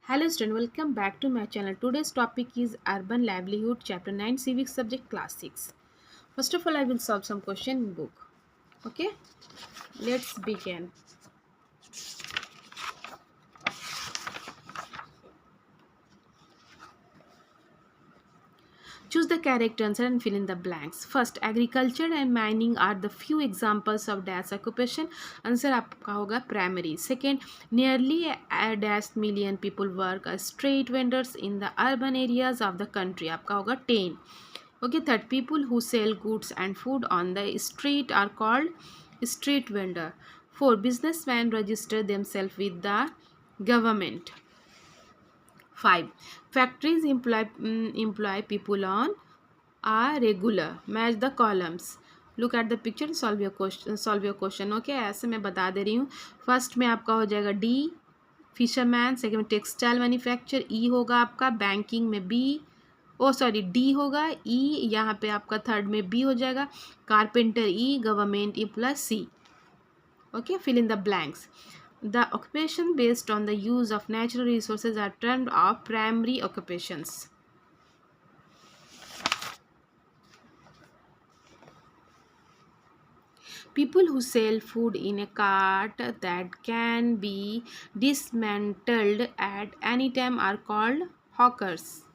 Hello student, welcome back to my channel. Today's topic is Urban Livelihood, Chapter 9, Civics Subject Class 6. First of all, I will solve some question in book. Okay, let's begin. Choose the correct answer and fill in the blanks. First, agriculture and mining are the few examples of dash occupation. Answer आपका होगा primary. Second, nearly a dash million people work as street vendors in the urban areas of the country. आपका होगा 10. Okay, third, people who sell goods and food on the street are called street vendor. Four, businessmen register themselves with the government. 5. Factories employ people on a regular. Match the columns. Look at the picture. Solve your question. Okay, ऐसे मैं बता दे रही हूँ. First में आपका हो जाएगा D fisherman. Second में टेक्सटाइल मैन्युफैक्चर. ई होगा आपका बैंकिंग में बी. डी होगा. ई यहाँ पे आपका थर्ड में बी हो जाएगा. Carpenter E. Government E plus C. Okay, fill in the blanks. The occupation based on the use of natural resources are termed of primary occupations. People who sell food in a cart that can be dismantled at any time are called hawkers.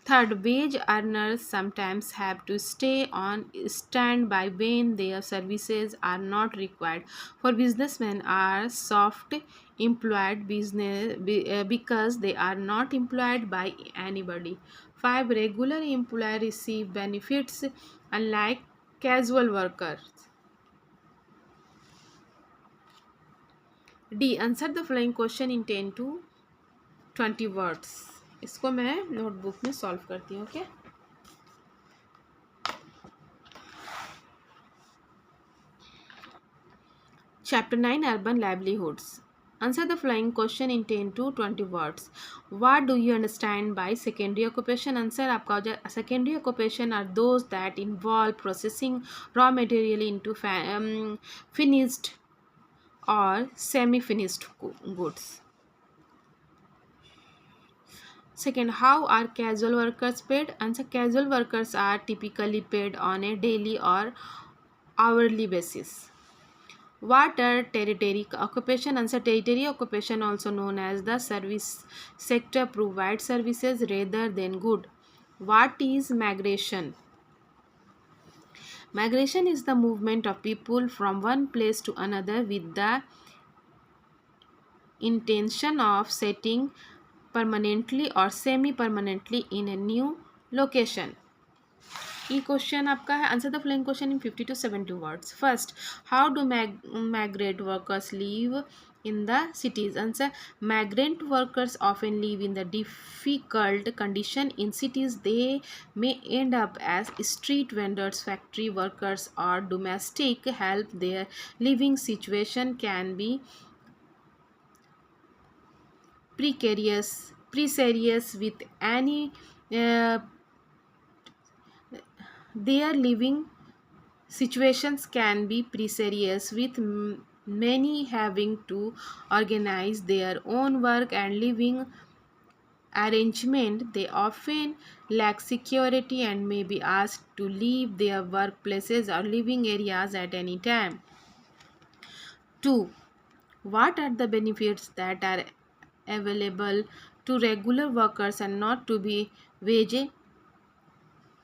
Third, wage earners sometimes have to stay on standby when their services are not required. For businessmen are soft employed because they are not employed by anybody. 5. Regular employees receive benefits unlike casual workers. D. Answer the following question in 10 to 20 words. इसको मैं notebook में solve करती हूँ. Okay, chapter 9 urban livelihoods. Answer the following question in 10 to 20 words. What do you understand by secondary occupation? Answer आपका हो जाए secondary occupation are those that involve processing raw material into finished or semi-finished goods. Second, how are casual workers paid? Answer, casual workers are typically paid on a daily or hourly basis. What are territory occupation? Answer, territory occupation, also known as the service sector, provides services rather than good. What is migration? Migration is the movement of people from one place to another with the intention of settling permanently or semi-permanently in a new location. ये question आपका है. Answer the following question in 50 to 70 words. First, how do migrant workers live in the cities? Answer, migrant workers often live in the difficult condition in cities. They may end up as street vendors, factory workers, or domestic help. Their living situation can be precarious with any their living situations can be precarious with many having to organize their own work and living arrangement. They often lack security and may be asked to leave their workplaces or living areas at any time. 2. What are the benefits that are available to regular workers and not to be wage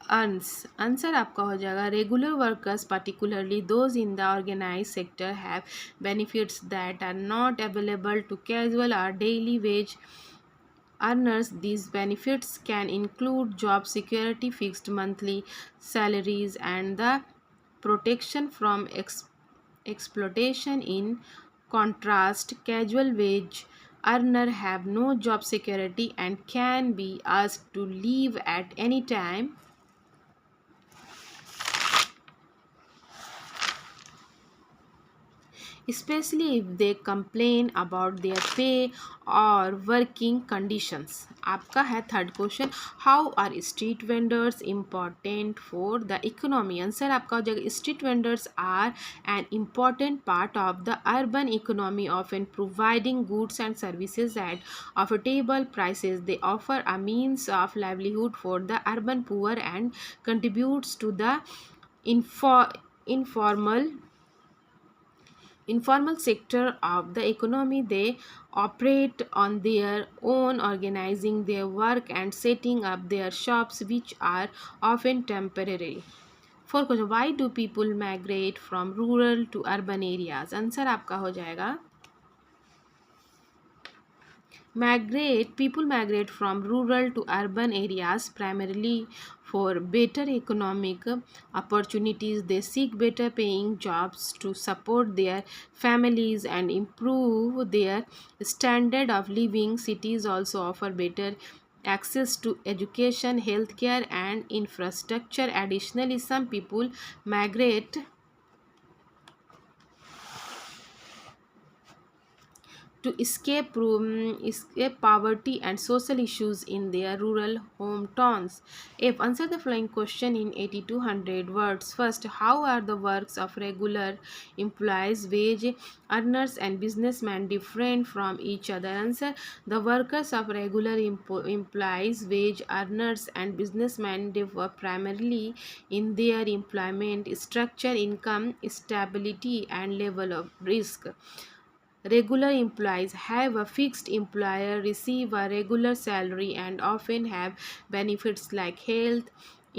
earns? Answer आपका हो जाएगा, regular workers, particularly those in the organized sector, have benefits that are not available to casual or daily wage earners. These benefits can include job security, fixed monthly salaries, and the protection from exploitation. In contrast, casual wage earners have no job security and can be asked to leave at any time. especially if they complain about their pay or working conditions. आपका है third question, how are street vendors important for the economy. Answer आपका हो जाएगा street vendors are an important part of the urban economy of an providing goods and services at affordable prices. They offer a means of livelihood for the urban poor and contributes to the informal sector of the economy. They operate on their own, organizing their work and setting up their shops, which are often temporary. Fourth question, why do people migrate from rural to urban areas? Answer आपका हो जाएगा people migrate from rural to urban areas primarily for better economic opportunities. They seek better paying jobs to support their families and improve their standard of living. Cities also offer better access to education, healthcare, and infrastructure. Additionally, some people migrate to escape poverty and social issues in their rural hometowns. If answer the following question in 8200 words. First, how are the works of regular employees, wage earners, and businessmen different from each other? Answer: the workers of regular employees, wage earners, and businessmen differ primarily in their employment structure, income stability, and level of risk. Regular employees have a fixed employer, receive a regular salary, and often have benefits like health,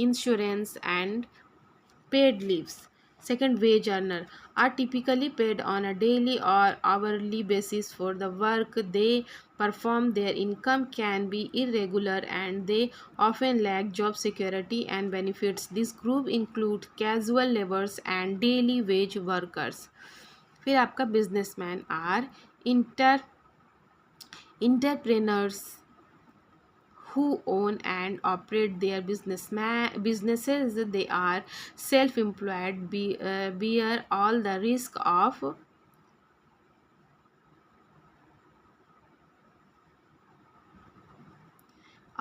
insurance, and paid leaves. Second, wage earner are typically paid on a daily or hourly basis for the work they perform. Their income can be irregular and they often lack job security and benefits. This group includes casual laborers and daily wage workers. फिर आपका businessman or entrepreneurs who own and operate their businesses. They are self-employed, bear all the risk of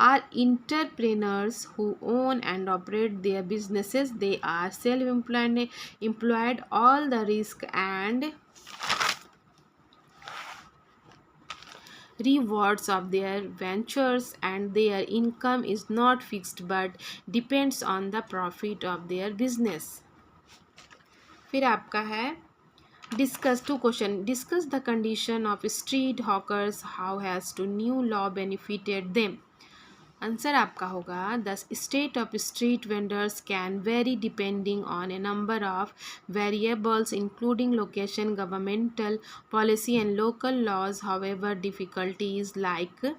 are entrepreneurs who own and operate their businesses. They are self-employed, all the risk and rewards of their ventures, and their income is not fixed but depends on the profit of their business. फिर आपका है discuss two question, discuss the condition of street hawkers, how has to new law benefited them. आंसर आपका होगा the state of street vendors can vary depending on a number of variables including location, governmental policy and local laws. However difficulties like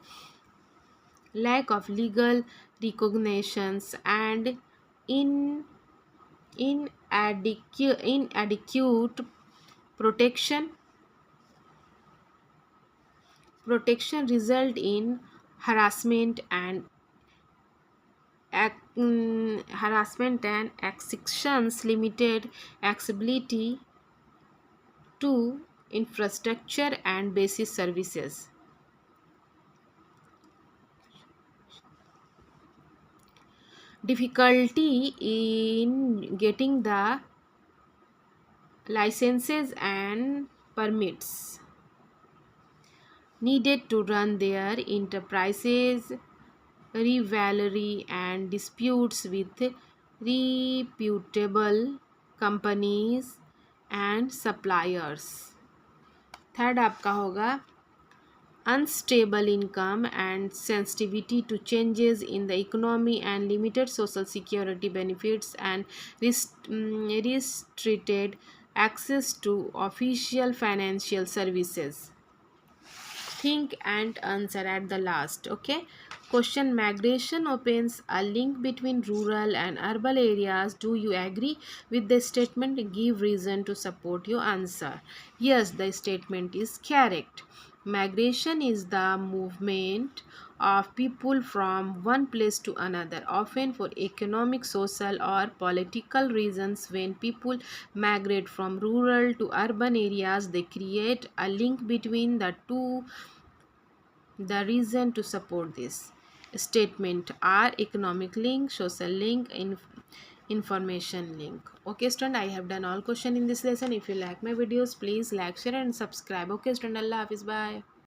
lack of legal recognitions and inadequate protection result in harassment and actions, limited accessibility to infrastructure and basic services. Difficulty in getting the licenses and permits needed to run their enterprises, rivalry and disputes with reputable companies and suppliers. Third आपका होगा unstable income and sensitivity to changes in the economy and limited social security benefits and restricted access to official financial services. Think and answer at the last. Okay, question: migration opens a link between rural and urban areas. Do you agree with the statement? Give reason to support your answer. Yes, the statement is correct. Migration is the movement of people from one place to another, often for economic, social, or political reasons. When people migrate from rural to urban areas, they create a link between the two. The reason to support this statement are economic link, social link, information link. Okay student, I have done all question in this lesson. If you like my videos, please like, share and subscribe. Okay student, Allah Hafiz, bye.